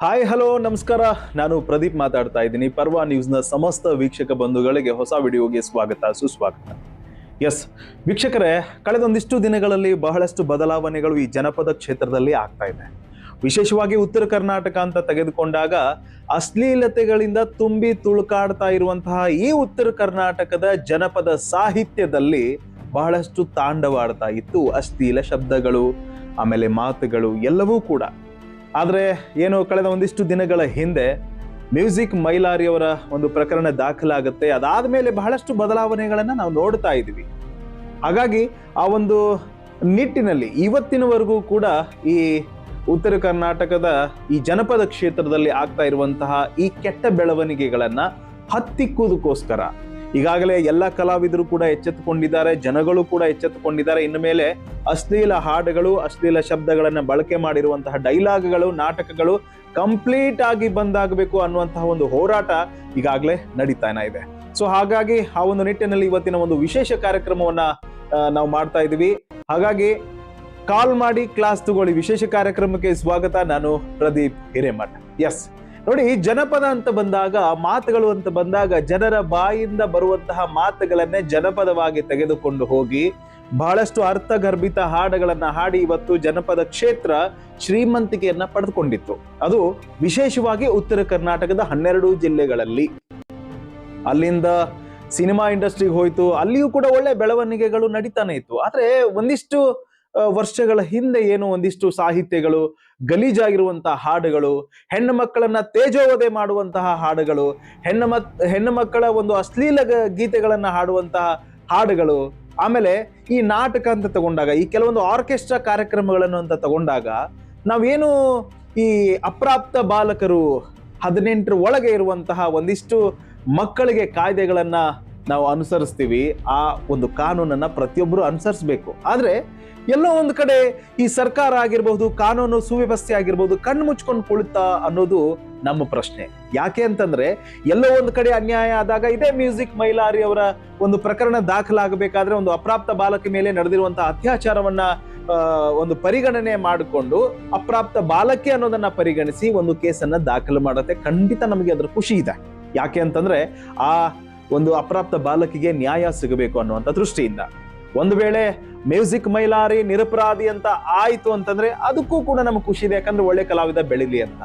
Hi hello ನಮಸ್ಕಾರ. ನಾನು ಪ್ರದೀಪ್ ಮಾತಾಡ್ತಾ ಇದ್ದೀನಿ. ಪರ್ವ ನ್ಯೂಸ್ನ ಸಮಸ್ತ ವೀಕ್ಷಕ ಬಂಧುಗಳಿಗೆ ಹೊಸ ವಿಡಿಯೋಗೆ ಸ್ವಾಗತ ಸುಸ್ವಾಗತ. ಎಸ್ ವೀಕ್ಷಕರೇ, ಕಳೆದೊಂದಿಷ್ಟು ದಿನಗಳಲ್ಲಿ ಬಹಳಷ್ಟು ಬದಲಾವಣೆಗಳು ಈ ಜನಪದ ಕ್ಷೇತ್ರದಲ್ಲಿ ಆಗ್ತಾ ಇದೆ. ವಿಶೇಷವಾಗಿ ಉತ್ತರ ಕರ್ನಾಟಕ ಅಂತ ತೆಗೆದುಕೊಂಡಾಗ ಅಶ್ಲೀಲತೆಗಳಿಂದ ತುಂಬಿ ತುಳುಕಾಡ್ತಾ ಇರುವಂತಹ ಈ ಉತ್ತರ ಕರ್ನಾಟಕದ ಜನಪದ ಸಾಹಿತ್ಯದಲ್ಲಿ ಬಹಳಷ್ಟು ತಾಂಡವಾಡ್ತಾ ಇತ್ತು ಅಶ್ಲೀಲ ಶಬ್ದಗಳು, ಆಮೇಲೆ ಮಾತುಗಳು ಎಲ್ಲವೂ ಕೂಡ. ಆದರೆ ಏನು, ಕಳೆದ ಒಂದಿಷ್ಟು ದಿನಗಳ ಹಿಂದೆ ಮ್ಯೂಸಿಕ್ ಮೈಲಾರಿಯವರ ಒಂದು ಪ್ರಕರಣ ದಾಖಲಾಗುತ್ತೆ. ಅದಾದ ಮೇಲೆ ಬಹಳಷ್ಟು ಬದಲಾವಣೆಗಳನ್ನು ನಾವು ನೋಡ್ತಾ ಇದ್ದೀವಿ. ಹಾಗಾಗಿ ಆ ಒಂದು ನಿಟ್ಟಿನಲ್ಲಿ ಇವತ್ತಿನವರೆಗೂ ಕೂಡ ಈ ಉತ್ತರ ಕರ್ನಾಟಕದ ಈ ಜನಪದ ಕ್ಷೇತ್ರದಲ್ಲಿ ಆಗ್ತಾ ಇರುವಂತಹ ಈ ಕೆಟ್ಟ ಬೆಳವಣಿಗೆಗಳನ್ನು ಹತ್ತಿಕ್ಕುವುದಕ್ಕೋಸ್ಕರ ಈಗಾಗಲೇ ಎಲ್ಲ ಕಲಾವಿದರು ಕೂಡ ಎಚ್ಚೆತ್ತುಕೊಂಡಿದ್ದಾರೆ, ಜನಗಳು ಕೂಡ ಎಚ್ಚೆತ್ತುಕೊಂಡಿದ್ದಾರೆ. ಇನ್ನು ಮೇಲೆ ಅಶ್ಲೀಲ ಹಾಡುಗಳು, ಅಶ್ಲೀಲ ಶಬ್ದಗಳನ್ನು ಬಳಕೆ ಮಾಡಿರುವಂತಹ ಡೈಲಾಗ್ಗಳು, ನಾಟಕಗಳು ಕಂಪ್ಲೀಟ್ ಆಗಿ ಬಂದಾಗಬೇಕು ಅನ್ನುವಂತಹ ಒಂದು ಹೋರಾಟ ಈಗಾಗಲೇ ನಡೀತಾ ಇದೆ. ಸೊ ಹಾಗಾಗಿ ಆ ಒಂದು ನಿಟ್ಟಿನಲ್ಲಿ ಇವತ್ತಿನ ಒಂದು ವಿಶೇಷ ಕಾರ್ಯಕ್ರಮವನ್ನ ನಾವು ಮಾಡ್ತಾ ಇದ್ದೀವಿ. ಹಾಗಾಗಿ ಕಾಲ್ ಮಾಡಿ ಕ್ಲಾಸ್ ತಗೊಳ್ಳಿ ವಿಶೇಷ ಕಾರ್ಯಕ್ರಮಕ್ಕೆ ಸ್ವಾಗತ. ನಾನು ಪ್ರದೀಪ್ ಹಿರೇಮಠ್. ಎಸ್ ನೋಡಿ, ಜನಪದ ಅಂತ ಬಂದಾಗ, ಮಾತುಗಳು ಅಂತ ಬಂದಾಗ, ಜನರ ಬಾಯಿಂದ ಬರುವಂತಹ ಮಾತುಗಳನ್ನೇ ಜನಪದವಾಗಿ ತೆಗೆದುಕೊಂಡು ಹೋಗಿ ಬಹಳಷ್ಟು ಅರ್ಥಗರ್ಭಿತ ಹಾಡುಗಳನ್ನ ಹಾಡಿ ಇವತ್ತು ಜನಪದ ಕ್ಷೇತ್ರ ಶ್ರೀಮಂತಿಕೆಯನ್ನ ಪಡೆದುಕೊಂಡಿತ್ತು. ಅದು ವಿಶೇಷವಾಗಿ ಉತ್ತರ ಕರ್ನಾಟಕದ 12 ಜಿಲ್ಲೆಗಳಲ್ಲಿ. ಅಲ್ಲಿಂದ ಸಿನಿಮಾ ಇಂಡಸ್ಟ್ರಿಗೆ ಹೋಯ್ತು, ಅಲ್ಲಿಯೂ ಕೂಡ ಒಳ್ಳೆ ಬೆಳವಣಿಗೆಗಳು ನಡೀತಾನೆ ಇತ್ತು. ಆದ್ರೆ ಒಂದಿಷ್ಟು ವರ್ಷಗಳ ಹಿಂದೆ ಏನು, ಒಂದಿಷ್ಟು ಸಾಹಿತ್ಯಗಳು, ಗಲೀಜಾಗಿರುವಂತಹ ಹಾಡುಗಳು, ಹೆಣ್ಣು ಮಕ್ಕಳನ್ನ ತೇಜೋವಧೆ ಮಾಡುವಂತಹ ಹಾಡುಗಳು, ಹೆಣ್ಣು ಮಕ್ಕಳ ಒಂದು ಅಶ್ಲೀಲ ಗೀತೆಗಳನ್ನ ಹಾಡುವಂತಹ ಹಾಡುಗಳು, ಆಮೇಲೆ ಈ ನಾಟಕ ಅಂತ ತಗೊಂಡಾಗ, ಈ ಕೆಲವೊಂದು ಆರ್ಕೆಸ್ಟ್ರಾ ಕಾರ್ಯಕ್ರಮಗಳನ್ನು ಅಂತ ತಗೊಂಡಾಗ ನಾವೇನು ಈ ಅಪ್ರಾಪ್ತ ಬಾಲಕರು 18 ಒಳಗೆ ಇರುವಂತಹ ಒಂದಿಷ್ಟು ಮಕ್ಕಳಿಗೆ ಕಾಯ್ದೆಗಳನ್ನ ನಾವು ಅನುಸರಿಸ್ತೀವಿ. ಆ ಒಂದು ಕಾನೂನನ್ನ ಪ್ರತಿಯೊಬ್ಬರು ಅನುಸರಿಸಬೇಕು. ಆದ್ರೆ ಎಲ್ಲೋ ಒಂದು ಕಡೆ ಈ ಸರ್ಕಾರ ಆಗಿರ್ಬಹುದು, ಕಾನೂನು ಸುವ್ಯವಸ್ಥೆ ಆಗಿರ್ಬಹುದು, ಕಣ್ಣು ಮುಚ್ಕೊಂಡು ಕುಳಿತಾ ಅನ್ನೋದು ನಮ್ಮ ಪ್ರಶ್ನೆ. ಯಾಕೆ ಅಂತಂದ್ರೆ, ಎಲ್ಲೋ ಒಂದು ಕಡೆ ಅನ್ಯಾಯ ಆದಾಗ, ಇದೇ ಮ್ಯೂಸಿಕ್ ಮೈಲಾರಿ ಅವರ ಒಂದು ಪ್ರಕರಣ ದಾಖಲಾಗಬೇಕಾದ್ರೆ ಒಂದು ಅಪ್ರಾಪ್ತ ಬಾಲಕಿ ಮೇಲೆ ನಡೆದಿರುವಂತಹ ಅತ್ಯಾಚಾರವನ್ನ ಒಂದು ಪರಿಗಣನೆ ಮಾಡಿಕೊಂಡು ಅಪ್ರಾಪ್ತ ಬಾಲಕಿ ಅನ್ನೋದನ್ನ ಪರಿಗಣಿಸಿ ಒಂದು ಕೇಸನ್ನ ದಾಖಲು ಮಾಡುತ್ತೆ. ಖಂಡಿತ ನಮಗೆ ಅದರ ಖುಷಿ ಇದೆ. ಯಾಕೆ ಅಂತಂದ್ರೆ, ಆ ಒಂದು ಅಪ್ರಾಪ್ತ ಬಾಲಕಿಗೆ ನ್ಯಾಯ ಸಿಗಬೇಕು ಅನ್ನುವಂಥ ದೃಷ್ಟಿಯಿಂದ. ಒಂದು ವೇಳೆ ಮ್ಯೂಸಿಕ್ ಮೈಲಾರಿ ನಿರಪರಾಧಿ ಅಂತ ಆಯ್ತು ಅಂತಂದ್ರೆ ಅದಕ್ಕೂ ಕೂಡ ನಮ್ಗೆ ಖುಷಿ ಇದೆ, ಯಾಕಂದ್ರೆ ಒಳ್ಳೆ ಕಲಾವಿದ ಬೆಳಿಲಿ ಅಂತ.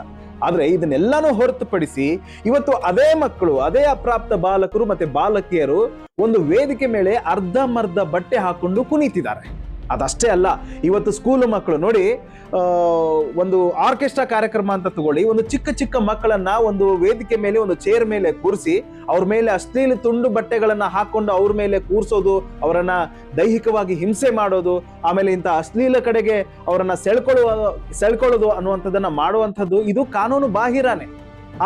ಆದ್ರೆ ಇದನ್ನೆಲ್ಲಾನು ಹೊರತುಪಡಿಸಿ ಇವತ್ತು ಅದೇ ಮಕ್ಕಳು, ಅದೇ ಅಪ್ರಾಪ್ತ ಬಾಲಕರು ಮತ್ತೆ ಬಾಲಕಿಯರು ಒಂದು ವೇದಿಕೆ ಮೇಲೆ ಅರ್ಧಂಬರ್ಧ ಬಟ್ಟೆ ಹಾಕೊಂಡು ಕುಣಿತಿದ್ದಾರೆ. ಅದಷ್ಟೇ ಅಲ್ಲ, ಇವತ್ತು ಸ್ಕೂಲ್ ಮಕ್ಕಳು ನೋಡಿ, ಒಂದು ಆರ್ಕೆಸ್ಟ್ರಾ ಕಾರ್ಯಕ್ರಮ ಅಂತ ತಗೊಳ್ಳಿ, ಒಂದು ಚಿಕ್ಕ ಚಿಕ್ಕ ಮಕ್ಕಳನ್ನ ಒಂದು ವೇದಿಕೆ ಮೇಲೆ ಒಂದು ಚೇರ್ ಮೇಲೆ ಕೂರಿಸಿ ಅವ್ರ ಮೇಲೆ ಅಶ್ಲೀಲ ತುಂಡು ಬಟ್ಟೆಗಳನ್ನ ಹಾಕೊಂಡು ಅವ್ರ ಮೇಲೆ ಕೂರಿಸೋದು, ಅವರನ್ನ ದೈಹಿಕವಾಗಿ ಹಿಂಸೆ ಮಾಡೋದು, ಆಮೇಲೆ ಇಂಥ ಅಶ್ಲೀಲ ಕಡೆಗೆ ಅವರನ್ನ ಸೆಳ್ಕೊಳ್ಳೋದು ಅನ್ನುವಂಥದ್ದನ್ನ ಮಾಡುವಂಥದ್ದು ಇದು ಕಾನೂನು ಬಾಹಿರನೇ.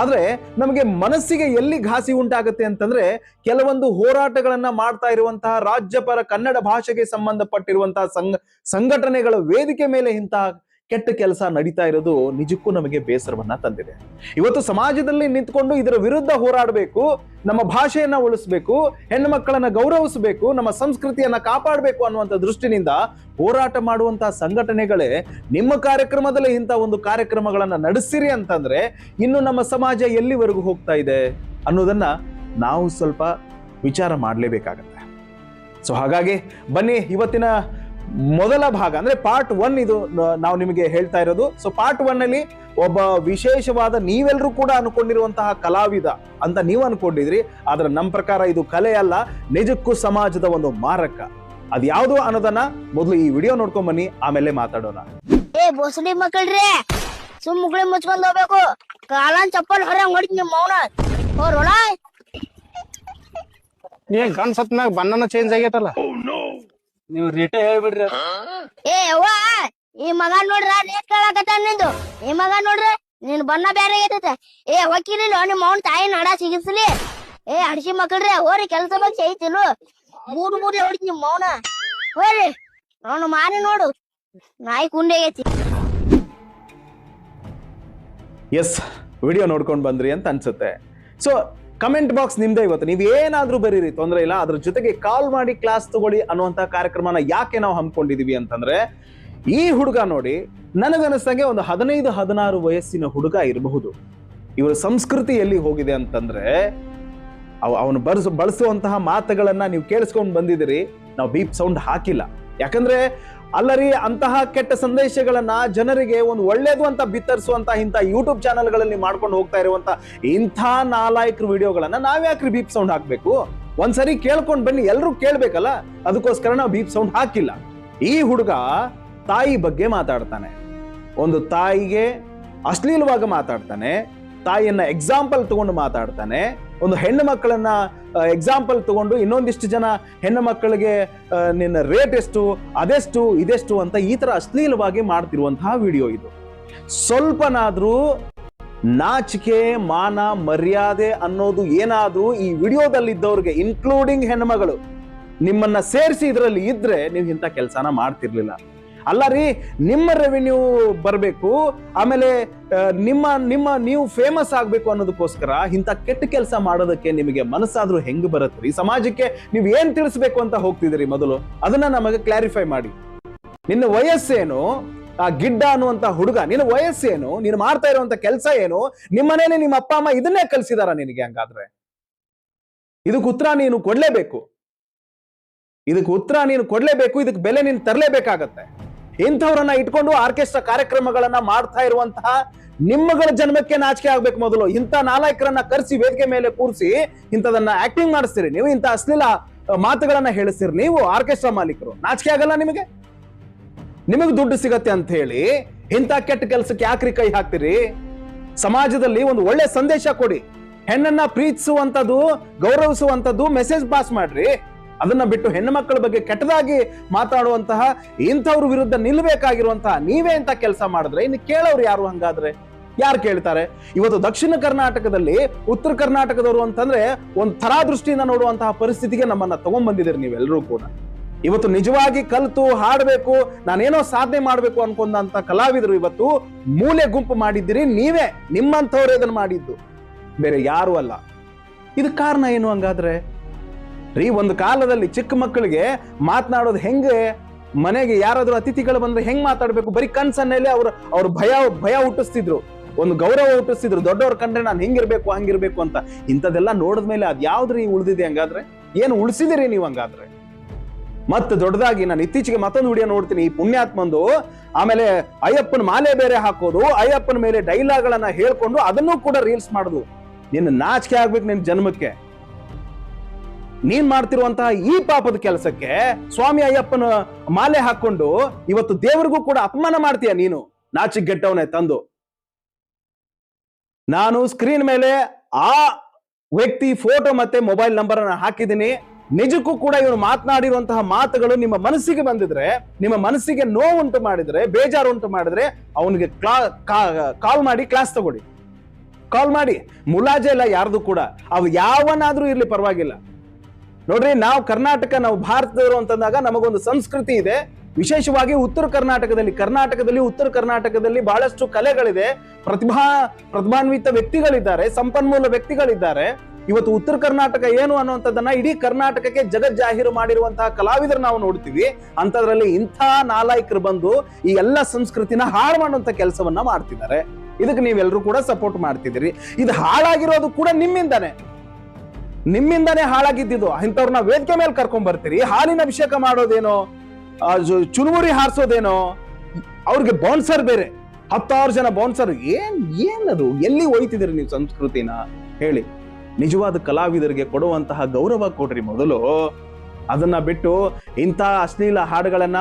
ಆದ್ರೆ ನಮಗೆ ಮನಸ್ಸಿಗೆ ಎಲ್ಲಿ ಘಾಸಿ ಉಂಟಾಗುತ್ತೆ ಅಂತಂದ್ರೆ, ಕೆಲವೊಂದು ಹೋರಾಟಗಳನ್ನ ಮಾಡ್ತಾ ಇರುವಂತಹ ರಾಜ್ಯಪರ ಕನ್ನಡ ಭಾಷೆಗೆ ಸಂಬಂಧಪಟ್ಟಿರುವಂತಹ ಸಂಘಟನೆಗಳ ವೇದಿಕೆ ಮೇಲೆ ಇಂತಹ ಕೆಟ್ಟ ಕೆಲಸ ನಡೀತಾ ಇರೋದು ನಿಜಕ್ಕೂ ನಮಗೆ ಬೇಸರವನ್ನ ತಂದಿದೆ. ಇವತ್ತು ಸಮಾಜದಲ್ಲಿ ನಿಂತ್ಕೊಂಡು ಇದರ ವಿರುದ್ಧ ಹೋರಾಡಬೇಕು, ನಮ್ಮ ಭಾಷೆಯನ್ನ ಉಳಿಸ್ಬೇಕು, ಹೆಣ್ಣು ಮಕ್ಕಳನ್ನ ಗೌರವಿಸಬೇಕು, ನಮ್ಮ ಸಂಸ್ಕೃತಿಯನ್ನ ಕಾಪಾಡಬೇಕು ಅನ್ನುವಂಥ ದೃಷ್ಟಿನಿಂದ ಹೋರಾಟ ಮಾಡುವಂತಹ ಸಂಘಟನೆಗಳೇ ನಿಮ್ಮ ಕಾರ್ಯಕ್ರಮದಲ್ಲಿ ಇಂಥ ಒಂದು ಕಾರ್ಯಕ್ರಮಗಳನ್ನ ನಡೆಸಿರಿ ಅಂತಂದ್ರೆ ಇನ್ನು ನಮ್ಮ ಸಮಾಜ ಎಲ್ಲಿವರೆಗೂ ಹೋಗ್ತಾ ಇದೆ ಅನ್ನೋದನ್ನ ನಾವು ಸ್ವಲ್ಪ ವಿಚಾರ ಮಾಡಲೇಬೇಕಾಗತ್ತೆ. ಸೊ ಹಾಗಾಗಿ ಬನ್ನಿ, ಇವತ್ತಿನ ಮೊದಲ ಭಾಗ ಅಂದ್ರೆ ಪಾರ್ಟ್ 1 ಇದು ನಾವು ನಿಮಗೆ ಹೇಳ್ತಾ ಇರೋದು. ಸೊ ಪಾರ್ಟ್ 1 ಅಲ್ಲಿ ಒಬ್ಬ ವಿಶೇಷವಾದ, ನೀವೆಲ್ಲರೂ ಕೂಡ ಅನ್ಕೊಂಡಿರುವಂತಹ ಕಲಾವಿದ ಅಂತ ನೀವು ಅನ್ಕೊಂಡಿದ್ರಿ. ಆದ್ರೆ ನಮ್ಮ ಪ್ರಕಾರ ಇದು ಕಲೆ ಅಲ್ಲ, ನಿಜಕ್ಕೂ ಸಮಾಜದ ಒಂದು ಮಾರಕ. ಅದ್ ಯಾವುದು ಅನ್ನೋದನ್ನ ಮೊದಲು ಈ ವಿಡಿಯೋ ನೋಡ್ಕೊಂಡ್ ಬನ್ನಿ, ಆಮೇಲೆ ಮಾತಾಡೋಣ. ಬೋಸಡಿ ಮಕ್ಕಳ್ರಿ, ಸುಮ್ ಮುಗ್ಳಿ ಮುಚ್ಕೊಂಡ್ ಹೋಗ್ಬೇಕು. ಕಾಲನ್ ಚಪ್ಪಲ್ ಹೊರಂಗ್ ಹೊಡಿತ್ ನಿಮ್ ಮೌನ ಹೊರೊಳ. ಏನ್ ಕಾನ್ಸತ್ ಮ್ಯಾಗ ಬಣ್ಣನ ಚೇಂಜ್ ಆಗೈತಲ್ಲ, ನೀವು ರೇಟ್ ಹೇಳ್ಬಿಡ್ರಿ. ಏ ಅವ್ವ, ಈ ಮಗ ನೋಡ್ರ ರೇಟ್ ಕೇಳಕತ್ತ ನಿಂದು. ಈ ಮಗ ನೋಡ್ರಿ ನಿನ್ ಬಣ್ಣ ಬೇರೆ ಆಗೈತೆ. ಏ ವಕೀಲಿಲ್ಲ ನಿಮ್ ಮೌನ್ ತಾಯಿ ನಡ ಸಿಗಿಸ್ಲಿ. ಏ ಹಡ್ಸಿ ಮಕ್ಕಳ್ರಿ, ಹೋರಿ ಕೆಲ್ಸ ಬಗ್ಗೆ ಐತಿಲ್ಲ, ಮೂರು ಹೊಡಿತ್ ನಿಮ್ ಮೌನ ಹೋರಿ. ನೋಡು ಮಾರಿ ನೋಡು, ನಾಯಿ ಕುಂಡೆ ಆಗೈತಿ. ಎಸ್, ವಿಡಿಯೋ ನೋಡ್ಕೊಂಡು ಬಂದ್ರಿ ಅಂತ ಅನ್ಸುತ್ತೆ. ಸೊ ಕಮೆಂಟ್ ಬಾಕ್ಸ್ ನಿಮ್ದೇ. ಇವತ್ತು ನೀವ್ ಏನಾದ್ರೂ ಬರೀರಿ, ತೊಂದರೆ ಇಲ್ಲ. ಅದ್ರ ಜೊತೆಗೆ ಕಾಲ್ ಮಾಡಿ ಕ್ಲಾಸ್ ತಗೊಳ್ಳಿ ಅನ್ನುವಂತಹ ಕಾರ್ಯಕ್ರಮನ ಯಾಕೆ ನಾವು ಹಮ್ಮಿಕೊಂಡಿದೀವಿ ಅಂತಂದ್ರೆ, ಈ ಹುಡುಗ ನೋಡಿ ನನಗನ್ನಿಸ್ದಂಗೆ ಒಂದು 15-16 ವಯಸ್ಸಿನ ಹುಡುಗ ಇರಬಹುದು. ಇವರ ಸಂಸ್ಕೃತಿ ಎಲ್ಲಿ ಹೋಗಿದೆ ಅಂತಂದ್ರೆ ಅವನು ಬಳಸುವಂತಹ ಮಾತುಗಳನ್ನ ನೀವು ಕೇಳಿಸ್ಕೊಂಡು ಬಂದಿದ್ದೀರಿ. ನಾವು ಬೀಪ್ ಸೌಂಡ್ ಹಾಕಿಲ್ಲ, ಯಾಕಂದ್ರೆ ಅಲ್ಲರಿ ಅಂತಹ ಕೆಟ್ಟ ಸಂದೇಶಗಳನ್ನ ಜನರಿಗೆ ಒಂದು ಒಳ್ಳೇದು ಅಂತ ಬಿತ್ತರಿಸುವಂತ ಇಂಥ ಯೂಟ್ಯೂಬ್ ಚಾನೆಲ್ಗಳಲ್ಲಿ ಮಾಡ್ಕೊಂಡು ಹೋಗ್ತಾ ಇರುವಂತ ಇಂಥ ನಾಲಾಯಕರು ವಿಡಿಯೋಗಳನ್ನ ನಾವ್ಯಾಕ್ರಿ ಬೀಪ್ ಸೌಂಡ್ ಹಾಕ್ಬೇಕು? ಒಂದ್ಸರಿ ಕೇಳ್ಕೊಂಡ್ ಬನ್ನಿ, ಎಲ್ರು ಕೇಳ್ಬೇಕಲ್ಲ, ಅದಕ್ಕೋಸ್ಕರ ನಾವು ಬೀಪ್ ಸೌಂಡ್ ಹಾಕಿಲ್ಲ. ಈ ಹುಡುಗ ತಾಯಿ ಬಗ್ಗೆ ಮಾತಾಡ್ತಾನೆ, ಒಂದು ತಾಯಿಗೆ ಅಶ್ಲೀಲವಾಗಿ ಮಾತಾಡ್ತಾನೆ, ತಾಯಿಯನ್ನ ಎಕ್ಸಾಂಪಲ್ ತಗೊಂಡು ಮಾತಾಡ್ತಾನೆ, ಒಂದು ಹೆಣ್ಣು ಮಕ್ಕಳನ್ನ ಎಕ್ಸಾಂಪಲ್ ತಗೊಂಡು ಇನ್ನೊಂದಿಷ್ಟು ಜನ ಹೆಣ್ಣು ಮಕ್ಕಳಿಗೆ ನಿನ್ನ ರೇಟ್ ಎಷ್ಟು, ಅದೆಷ್ಟು, ಇದೆಷ್ಟು ಅಂತ ಈ ತರ ಅಶ್ಲೀಲವಾಗಿ ಮಾಡ್ತಿರುವಂತಹ ವಿಡಿಯೋ ಇದು. ಸ್ವಲ್ಪನಾದ್ರೂ ನಾಚಿಕೆ, ಮಾನ, ಮರ್ಯಾದೆ ಅನ್ನೋದು ಏನಾದ್ರೂ ಈ ವಿಡಿಯೋದಲ್ಲಿದ್ದವ್ರಿಗೆ, ಇನ್ಕ್ಲೂಡಿಂಗ್ ಹೆಣ್ಮಗಳು, ನಿಮ್ಮನ್ನ ಸೇರಿಸಿ ಇದರಲ್ಲಿ ಇದ್ರೆ ನೀವು ಇಂಥ ಕೆಲಸನ ಮಾಡ್ತಿರ್ಲಿಲ್ಲ. ಅಲ್ಲ ರೀ, ನಿಮ್ಮ ರೆವಿನ್ಯೂ ಬರಬೇಕು, ಆಮೇಲೆ ನೀವು ಫೇಮಸ್ ಆಗ್ಬೇಕು ಅನ್ನೋದಕ್ಕೋಸ್ಕರ ಇಂಥ ಕೆಟ್ಟ ಕೆಲಸ ಮಾಡೋದಕ್ಕೆ ನಿಮಗೆ ಮನಸ್ಸಾದ್ರೂ ಹೆಂಗ್ ಬರುತ್ತೆ? ಸಮಾಜಕ್ಕೆ ನೀವು ಏನ್ ತಿಳಿಸ್ಬೇಕು ಅಂತ ಹೋಗ್ತಿದ್ದೀರಿ? ಮೊದಲು ಅದನ್ನ ನಮಗೆ ಕ್ಲಾರಿಫೈ ಮಾಡಿ. ನಿನ್ನ ವಯಸ್ಸೇನು? ಆ ಗಿಡ್ಡ ಅನ್ನುವಂತ ಹುಡುಗ, ನಿನ್ನ ವಯಸ್ಸೇನು? ನೀನು ಮಾಡ್ತಾ ಇರುವಂತ ಕೆಲಸ ಏನು? ನಿಮ್ಮನೇಲಿ ನಿಮ್ಮ ಅಪ್ಪ ಅಮ್ಮ ಇದನ್ನೇ ಕಲ್ಸಿದಾರ ನಿನಗೆ? ಹಂಗಾದ್ರೆ ಇದಕ್ಕೆ ಉತ್ತರ ನೀನು ಕೊಡ್ಲೇಬೇಕು. ಇದಕ್ಕೆ ಬೆಲೆ ನೀನು ತರಲೇಬೇಕಾಗತ್ತೆ. ಇಂಥವ್ರನ್ನ ಇಟ್ಕೊಂಡು ಆರ್ಕೆಸ್ಟ್ರಾ ಕಾರ್ಯಕ್ರಮಗಳನ್ನ ಮಾಡ್ತಾ ಇರುವಂತಹ ನಿಮ್ಮಗಳ ಜನ್ಮಕ್ಕೆ ನಾಚಿಕೆ ಆಗ್ಬೇಕು. ಮೊದಲು ಇಂಥ ನಾಲಾಯಕರನ್ನ ಕರೆಸಿ ವೇದಿಕೆ ಮೇಲೆ ಕೂರಿಸಿ ಇಂಥದನ್ನ ಆಕ್ಟಿಂಗ್ ಮಾಡಿಸ್ತೀರಿ ನೀವು, ಇಂಥ ಅಶ್ಲೀಲ ಮಾತುಗಳನ್ನ ಹೇಳಿಸ್ತೀರಿ ನೀವು. ಆರ್ಕೆಸ್ಟ್ರಾ ಮಾಲೀಕರು ನಾಚಿಕೆ ಆಗಲ್ಲ ನಿಮಗೆ? ನಿಮಗೆ ದುಡ್ಡು ಸಿಗತ್ತೆ ಅಂತ ಹೇಳಿ ಇಂಥ ಕೆಟ್ಟ ಕೆಲಸಕ್ಕೆ ಯಾಕ್ರಿ ಕೈ ಹಾಕ್ತೀರಿ? ಸಮಾಜದಲ್ಲಿ ಒಂದು ಒಳ್ಳೆ ಸಂದೇಶ ಕೊಡಿ, ಹೆಣ್ಣನ್ನ ಪ್ರೀತಿಸುವಂತದ್ದು, ಗೌರವಿಸುವಂತದ್ದು ಮೆಸೇಜ್ ಪಾಸ್ ಮಾಡ್ರಿ. ಅದನ್ನ ಬಿಟ್ಟು ಹೆಣ್ಣು ಮಕ್ಕಳ ಬಗ್ಗೆ ಕೆಟ್ಟದಾಗಿ ಮಾತಾಡುವಂತಹ ಇಂಥವ್ರ ವಿರುದ್ಧ ನಿಲ್ಬೇಕಾಗಿರುವಂತಹ ನೀವೇ ಇಂಥ ಕೆಲಸ ಮಾಡಿದ್ರೆ ಇನ್ನು ಕೇಳೋರು ಯಾರು? ಹಂಗಾದ್ರೆ ಯಾರು ಕೇಳ್ತಾರೆ? ಇವತ್ತು ದಕ್ಷಿಣ ಕರ್ನಾಟಕದಲ್ಲಿ ಉತ್ತರ ಕರ್ನಾಟಕದವರು ಅಂತಂದ್ರೆ ಒಂದ್ ಥರ ದೃಷ್ಟಿಯಿಂದ ನೋಡುವಂತಹ ಪರಿಸ್ಥಿತಿಗೆ ನಮ್ಮನ್ನ ತಗೊಂಡ್ಬಂದಿದ್ದೀರಿ ನೀವೆಲ್ಲರೂ ಕೂಡ. ಇವತ್ತು ನಿಜವಾಗಿ ಕಲಿತು ಹಾಡಬೇಕು, ನಾನೇನೋ ಸಾಧನೆ ಮಾಡ್ಬೇಕು ಅನ್ಕೊಂಡಂತ ಕಲಾವಿದರು ಇವತ್ತು ಮೂಲೆ ಗುಂಪು ಮಾಡಿದ್ದೀರಿ ನೀವೇ, ನಿಮ್ಮಂಥವ್ರು ಇದನ್ನ ಮಾಡಿದ್ದು, ಬೇರೆ ಯಾರು ಅಲ್ಲ. ಇದು ಕಾರಣ ಏನು ಹಂಗಾದ್ರೆ? ರೀ, ಒಂದು ಕಾಲದಲ್ಲಿ ಚಿಕ್ಕ ಮಕ್ಕಳಿಗೆ ಮಾತನಾಡೋದು ಹೆಂಗೆ, ಮನೆಗೆ ಯಾರಾದ್ರೂ ಅತಿಥಿಗಳು ಬಂದ್ರೆ ಹೆಂಗ್ ಮಾತಾಡ್ಬೇಕು, ಬರೀ ಕನ್ಸನ್ನಲ್ಲಿ ಅವ್ರ ಭಯ ಹುಟ್ಟಿಸ್ತಿದ್ರು, ಒಂದು ಗೌರವ ಹುಟ್ಟಿಸ್ತಿದ್ರು. ದೊಡ್ಡವ್ರ ಕಂಡ್ರೆ ನಾನು ಹೆಂಗಿರ್ಬೇಕು ಹಂಗಿರ್ಬೇಕು ಅಂತ. ಇಂಥದೆಲ್ಲ ನೋಡಿದ್ಮೇಲೆ ಅದ್ ಯಾವ್ದ್ರಿ ಉಳಿದಿದೆ? ಹಂಗಾದ್ರೆ ಏನು ಉಳಿಸಿದಿರಿ ನೀವು? ಹಂಗಾದ್ರೆ ಮತ್ತೆ ದೊಡ್ಡದಾಗಿ ನಾನು ಇತ್ತೀಚೆಗೆ ಮತ್ತೊಂದು ವಿಡಿಯೋ ನೋಡ್ತೀನಿ, ಈ ಪುಣ್ಯಾತ್ಮಂದು ಆಮೇಲೆ ಅಯ್ಯಪ್ಪನ ಮಾಲೆ ಬೇರೆ ಹಾಕೋದು, ಅಯ್ಯಪ್ಪನ ಮೇಲೆ ಡೈಲಾಗ್ಗಳನ್ನ ಹೇಳ್ಕೊಂಡು ಅದನ್ನೂ ಕೂಡ ರೀಲ್ಸ್ ಮಾಡೋದು. ನಿನ್ನ ನಾಚಿಕೆ ಆಗ್ಬೇಕು ನಿನ್ ಜನ್ಮಕ್ಕೆ. ನೀನ್ ಮಾಡ್ತಿರುವಂತಹ ಈ ಪಾಪದ ಕೆಲಸಕ್ಕೆ ಸ್ವಾಮಿ ಅಯ್ಯಪ್ಪನ ಮಾಲೆ ಹಾಕೊಂಡು ಇವತ್ತು ದೇವರಿಗೂ ಕೂಡ ಅಪಮಾನ ಮಾಡ್ತೀಯ ನೀನು, ನಾಚಿಕೆಟ್ಟವನೇ ತಂದು. ನಾನು ಸ್ಕ್ರೀನ್ ಮೇಲೆ ಆ ವ್ಯಕ್ತಿ ಫೋಟೋ ಮತ್ತೆ ಮೊಬೈಲ್ ನಂಬರ್ ಅನ್ನ ಹಾಕಿದ್ದೀನಿ. ನಿಜಕ್ಕೂ ಕೂಡ ಇವನು ಮಾತನಾಡಿರುವಂತಹ ಮಾತುಗಳು ನಿಮ್ಮ ಮನಸ್ಸಿಗೆ ಬಂದಿದ್ರೆ, ನಿಮ್ಮ ಮನಸ್ಸಿಗೆ ನೋವುಂಟು ಮಾಡಿದ್ರೆ, ಬೇಜಾರುಂಟು ಮಾಡಿದ್ರೆ ಅವನಿಗೆ ಕಾಲ್ ಮಾಡಿ ಕ್ಲಾಸ್ ತಗೊಳ್ಳಿ. ಕಾಲ್ ಮಾಡಿ, ಮುಲಾಜೆ ಇಲ್ಲ ಯಾರ್ದು ಕೂಡ, ಅವು ಯಾವನಾದ್ರೂ ಇರ್ಲಿ ಪರವಾಗಿಲ್ಲ. ನೋಡ್ರಿ, ನಾವು ಕರ್ನಾಟಕ, ನಾವು ಭಾರತದವರು ಅಂತಂದಾಗ ನಮಗೊಂದು ಸಂಸ್ಕೃತಿ ಇದೆ. ವಿಶೇಷವಾಗಿ ಉತ್ತರ ಕರ್ನಾಟಕದಲ್ಲಿ ಉತ್ತರ ಕರ್ನಾಟಕದಲ್ಲಿ ಬಹಳಷ್ಟು ಕಲೆಗಳಿದೆ, ಪ್ರತಿಭಾನ್ವಿತ ವ್ಯಕ್ತಿಗಳಿದ್ದಾರೆ, ಸಂಪನ್ಮೂಲ ವ್ಯಕ್ತಿಗಳಿದ್ದಾರೆ. ಇವತ್ತು ಉತ್ತರ ಕರ್ನಾಟಕ ಏನು ಅನ್ನುವಂಥದ್ದನ್ನ ಇಡೀ ಕರ್ನಾಟಕಕ್ಕೆ ಜಗಜ್ಜಾಹೀರು ಮಾಡಿರುವಂತಹ ಕಲಾವಿದರು ನಾವು ನೋಡ್ತೀವಿ. ಅಂತದ್ರಲ್ಲಿ ಇಂಥ ನಾಲಾಯಕರು ಬಂದು ಈ ಎಲ್ಲ ಸಂಸ್ಕೃತಿನ ಹಾಳು ಮಾಡುವಂತ ಕೆಲಸವನ್ನ ಮಾಡ್ತಿದ್ದಾರೆ. ಇದಕ್ಕೆ ನೀವೆಲ್ಲರೂ ಕೂಡ ಸಪೋರ್ಟ್ ಮಾಡ್ತಿದ್ದೀರಿ. ಇದು ಹಾಳಾಗಿರೋದು ಕೂಡ ನಿಮ್ಮಿಂದಾನೇ ಹಾಳಾಗಿದ್ದು. ಇಂಥವ್ರನ್ನ ವೇದಿಕೆ ಮೇಲೆ ಕರ್ಕೊಂಡ್ ಬರ್ತೀರಿ, ಹಾಲಿನ ಅಭಿಷೇಕ ಮಾಡೋದೇನೋ, ಚುರುಮುರಿ ಹಾರಿಸೋದೇನೋ, ಅವ್ರಿಗೆ ಬೌನ್ಸರ್ ಬೇರೆ 10,000 ಜನ ಬೌನ್ಸರ್. ಏನದು? ಎಲ್ಲಿ ಹೋಯ್ತಿದ್ದೀರಿ ನೀವು ಸಂಸ್ಕೃತಿನ? ಹೇಳಿ. ನಿಜವಾದ ಕಲಾವಿದರಿಗೆ ಕೊಡುವಂತಹ ಗೌರವ ಕೊಡ್ರಿ ಮೊದಲು. ಅದನ್ನ ಬಿಟ್ಟು ಇಂಥ ಅಶ್ಲೀಲ ಹಾಡುಗಳನ್ನ,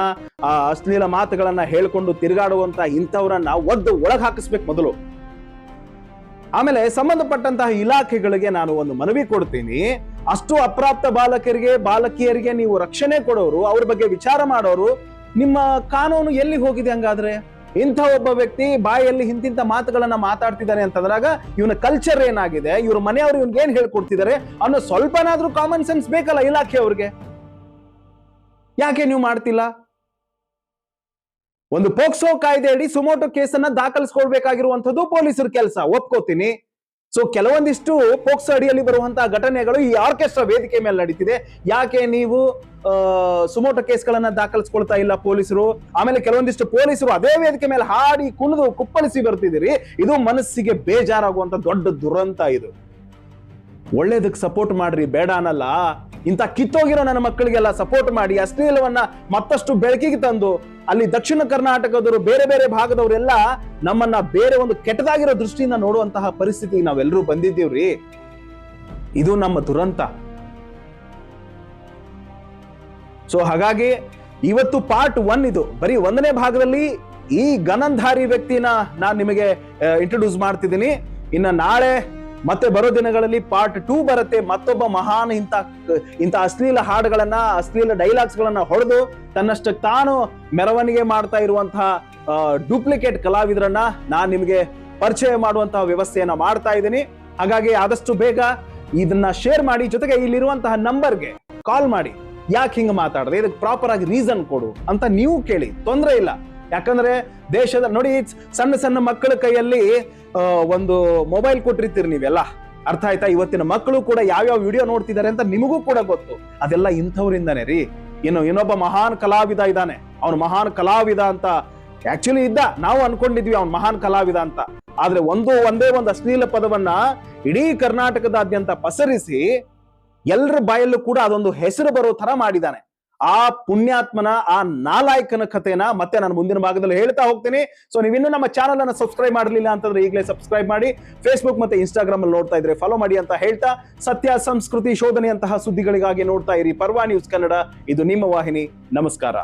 ಅಶ್ಲೀಲ ಮಾತುಗಳನ್ನ ಹೇಳ್ಕೊಂಡು ತಿರುಗಾಡುವಂತ ಇಂಥವ್ರನ್ನ ಒದ್ದು ಒಳಗ್ ಹಾಕಿಸ್ಬೇಕು ಮೊದಲು. ಆಮೇಲೆ ಸಂಬಂಧಪಟ್ಟಂತಹ ಇಲಾಖೆಗಳಿಗೆ ನಾನು ಒಂದು ಮನವಿ ಕೊಡ್ತೀನಿ. ಅಷ್ಟು ಅಪ್ರಾಪ್ತ ಬಾಲಕಿಯರಿಗೆ ನೀವು ರಕ್ಷಣೆ ಕೊಡೋರು, ಅವ್ರ ಬಗ್ಗೆ ವಿಚಾರ ಮಾಡೋರು, ನಿಮ್ಮ ಕಾನೂನು ಎಲ್ಲಿ ಹೋಗಿದೆ? ಹಂಗಾದ್ರೆ ಇಂಥ ಒಬ್ಬ ವ್ಯಕ್ತಿ ಬಾಯಲ್ಲಿ ಇಂತಿಂತ ಮಾತುಗಳನ್ನ ಮಾತಾಡ್ತಿದ್ದಾನೆ ಅಂತಂದ್ರಾಗ ಇವನ ಕಲ್ಚರ್ ಏನಾಗಿದೆ, ಇವ್ರ ಮನೆಯವರು ಇವ್ನಿಗೆ ಏನ್ ಹೇಳ್ಕೊಡ್ತಿದ್ದಾರೆ ಅನ್ನೋ ಸ್ವಲ್ಪನಾದ್ರೂ ಕಾಮನ್ ಸೆನ್ಸ್ ಬೇಕಲ್ಲ ಇಲಾಖೆಯವ್ರಿಗೆ. ಯಾಕೆ ನೀವು ಮಾಡ್ತಿಲ್ಲ? ಒಂದು ಪೋಕ್ಸೋ ಕಾಯ್ದೆ ಅಡಿ ಸುಮೋಟೋ ಕೇಸನ್ನ ದಾಖಲಿಸ್ಕೊಳ್ಬೇಕಾಗಿರುವಂತದ್ದು ಪೊಲೀಸರ ಕೆಲಸ, ಒಪ್ಕೋತೀನಿ. ಸೊ ಕೆಲವೊಂದಿಷ್ಟು ಪೋಕ್ಸೋ ಅಡಿಯಲ್ಲಿ ಬರುವಂತಹ ಘಟನೆಗಳು ಈ ಆರ್ಕೆಸ್ಟ್ರಾ ವೇದಿಕೆ ಮೇಲೆ ನಡೀತಿದೆ. ಯಾಕೆ ನೀವು ಸುಮೋಟೋ ಕೇಸ್ಗಳನ್ನ ದಾಖಲಿಸ್ಕೊಳ್ತಾ ಇಲ್ಲ ಪೊಲೀಸರು? ಆಮೇಲೆ ಕೆಲವೊಂದಿಷ್ಟು ಪೊಲೀಸರು ಅದೇ ವೇದಿಕೆ ಮೇಲೆ ಹಾಡಿ ಕುಣಿದು ಕುಪ್ಪಳಿಸಿ ಬರ್ತಿದ್ದೀರಿ. ಇದು ಮನಸ್ಸಿಗೆ ಬೇಜಾರಾಗುವಂತ ದೊಡ್ಡ ದುರಂತ. ಇದು ಒಳ್ಳೇದಕ್ಕೆ ಸಪೋರ್ಟ್ ಮಾಡ್ರಿ, ಬೇಡ ಅನ್ನಲ್ಲ. ಇಂಥ ಕಿತ್ತೋಗಿರೋ ನನ್ನ ಮಕ್ಕಳಿಗೆಲ್ಲ ಸಪೋರ್ಟ್ ಮಾಡಿ ಅಶ್ಲೀಲವನ್ನ ಮತ್ತಷ್ಟು ಬೆಳಕಿಗೆ ತಂದು ಅಲ್ಲಿ ದಕ್ಷಿಣ ಕರ್ನಾಟಕದವರು ಬೇರೆ ಬೇರೆ ಭಾಗದವರೆಲ್ಲ ನಮ್ಮನ್ನ ಬೇರೆ ಒಂದು ಕೆಟ್ಟದಾಗಿರೋ ದೃಷ್ಟಿಯಿಂದ ನೋಡುವಂತಹ ಪರಿಸ್ಥಿತಿ ನಾವೆಲ್ಲರೂ ಬಂದಿದ್ದೀವ್ರಿ. ಇದು ನಮ್ಮ ದುರಂತ. ಸೊ ಹಾಗಾಗಿ ಇವತ್ತು ಪಾರ್ಟ್ 1 ಇದು. ಬರೀ 1ನೇ ಭಾಗದಲ್ಲಿ ಈ ಗನಂಧಾರಿ ವ್ಯಕ್ತಿನ ನಾನು ನಿಮಗೆ ಇಂಟ್ರೊಡ್ಯೂಸ್ ಮಾಡ್ತಿದ್ದೀನಿ. ಇನ್ನು ನಾಳೆ ಮತ್ತೆ ಬರೋ ದಿನಗಳಲ್ಲಿ ಪಾರ್ಟ್ 2 ಬರುತ್ತೆ. ಮತ್ತೊಬ್ಬ ಮಹಾನ್ ಇಂಥ ಅಶ್ಲೀಲ ಹಾಡುಗಳನ್ನ, ಅಶ್ಲೀಲ ಡೈಲಾಗ್ಸ್ ಗಳನ್ನ ಹೊಡೆದು ತನ್ನಷ್ಟಕ್ಕೆ ತಾನು ಮೆರವಣಿಗೆ ಮಾಡ್ತಾ ಇರುವಂತಹ ಡೂಪ್ಲಿಕೇಟ್ ಕಲಾವಿದರನ್ನ ನಾನು ನಿಮಗೆ ಪರಿಚಯ ಮಾಡುವಂತಹ ವ್ಯವಸ್ಥೆಯನ್ನ ಮಾಡ್ತಾ ಇದ್ದೀನಿ. ಹಾಗಾಗಿ ಆದಷ್ಟು ಬೇಗ ಇದನ್ನ ಶೇರ್ ಮಾಡಿ, ಜೊತೆಗೆ ಇಲ್ಲಿರುವಂತಹ ನಂಬರ್ಗೆ ಕಾಲ್ ಮಾಡಿ. ಯಾಕೆ ಹಿಂಗ ಮಾತಾಡಿದ್ರೆ, ಇದಕ್ಕೆ ಪ್ರಾಪರ್ ಆಗಿ ರೀಸನ್ ಕೊಡು ಅಂತ ನೀವು ಕೇಳಿ, ತೊಂದರೆ ಇಲ್ಲ. ಯಾಕಂದ್ರೆ ದೇಶದ ನೋಡಿ, ಸಣ್ಣ ಸಣ್ಣ ಮಕ್ಕಳ ಕೈಯಲ್ಲಿ ಒಂದು ಮೊಬೈಲ್ ಕೊಟ್ಟಿರ್ತೀರಿ ನೀವೆಲ್ಲ, ಅರ್ಥ ಆಯ್ತಾ? ಇವತ್ತಿನ ಮಕ್ಕಳು ಕೂಡ ಯಾವ್ಯಾವ ವಿಡಿಯೋ ನೋಡ್ತಿದ್ದಾರೆ ಅಂತ ನಿಮಗೂ ಕೂಡ ಗೊತ್ತು. ಅದೆಲ್ಲ ಇಂಥವ್ರಿಂದಾನೆ ರೀ. ಇನ್ನೊಬ್ಬ ಮಹಾನ್ ಕಲಾವಿದ ಇದ್ದಾನೆ, ಅವನು ಮಹಾನ್ ಕಲಾವಿದ ಅಂತ ಆಕ್ಚುಲಿ ಇದ್ದ, ನಾವು ಅನ್ಕೊಂಡಿದ್ವಿ ಅವನ್ ಮಹಾನ್ ಕಲಾವಿದ ಅಂತ. ಆದ್ರೆ ಒಂದೇ ಒಂದು ಅಶ್ಲೀಲ ಪದವನ್ನ ಇಡೀ ಕರ್ನಾಟಕದಾದ್ಯಂತ ಪಸರಿಸಿ ಎಲ್ಲರ ಬಾಯಲ್ಲೂ ಕೂಡ ಅದೊಂದು ಹೆಸರು ಬರೋ ತರ ಮಾಡಿದ್ದಾನೆ. ಆ ಪುಣ್ಯಾತ್ಮನ, ಆ ನಾಲಾಯಕನ ಕಥೆನ ಮತ್ತೆ ನಾನು ಮುಂದಿನ ಭಾಗದಲ್ಲಿ ಹೇಳ್ತಾ ಹೋಗ್ತೀನಿ. ಸೊ ನೀವಿನ್ನೂ ನಮ್ಮ ಚಾನಲ್ ಅನ್ನ ಸಬ್ಸ್ಕ್ರೈಬ್ ಮಾಡಲಿಲ್ಲ ಅಂತಂದ್ರೆ ಈಗಲೇ ಸಬ್ಸ್ಕ್ರೈಬ್ ಮಾಡಿ. ಫೇಸ್ಬುಕ್ ಮತ್ತೆ ಇನ್ಸ್ಟಾಗ್ರಾಮ್ ಅಲ್ಲಿ ನೋಡ್ತಾ ಇದ್ರೆ ಫಾಲೋ ಮಾಡಿ ಅಂತ ಹೇಳ್ತಾ, ಸತ್ಯ ಸಂಸ್ಕೃತಿ ಶೋಧನೆಯಂತಹ ಸುದ್ದಿಗಳಿಗಾಗಿ ನೋಡ್ತಾ ಇರಿ ಪರ್ವ ನ್ಯೂಸ್ ಕನ್ನಡ. ಇದು ನಿಮ್ಮ ವಾಹಿನಿ. ನಮಸ್ಕಾರ.